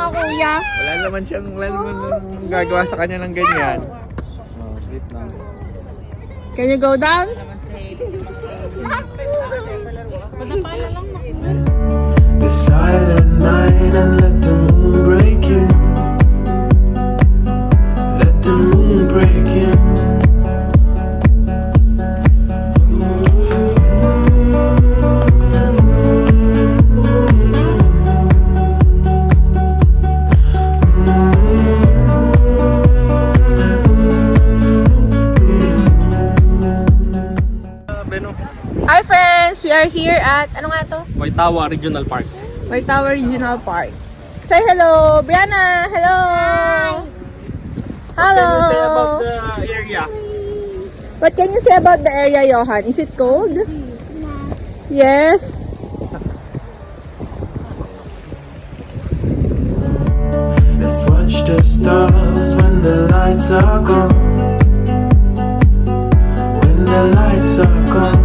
mga kuya. Wala naman gagawa sa kanya ng ganyan. Oh, sweet lang. Can you go down? The silent night and let the moon break in. Let the moon break in. Hi friends! We are here at, ano nga to? Waitawa Regional Park. Waitawa Regional Park. Say hello! Brianna! Hello! Hello! What can you say about the area? What can you say about the area, Johan? Is it cold? Yes? Let's watch the stars when the lights are gone. When the lights are gone.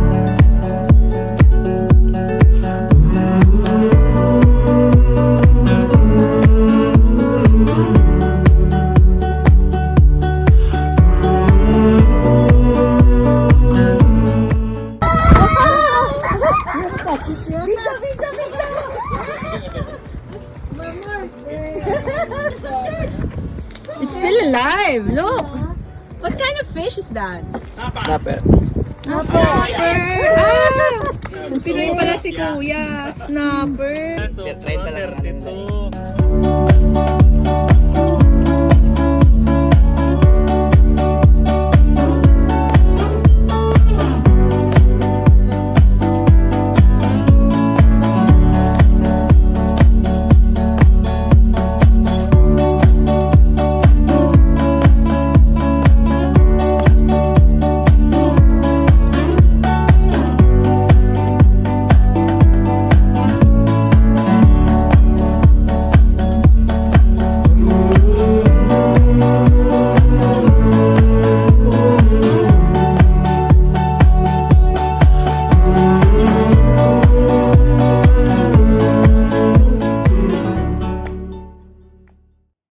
It's still alive! Look! What kind of fish is that? Snapper. Snapper! Ah! Pinoy pala si Kuya. Snapper. So, 32.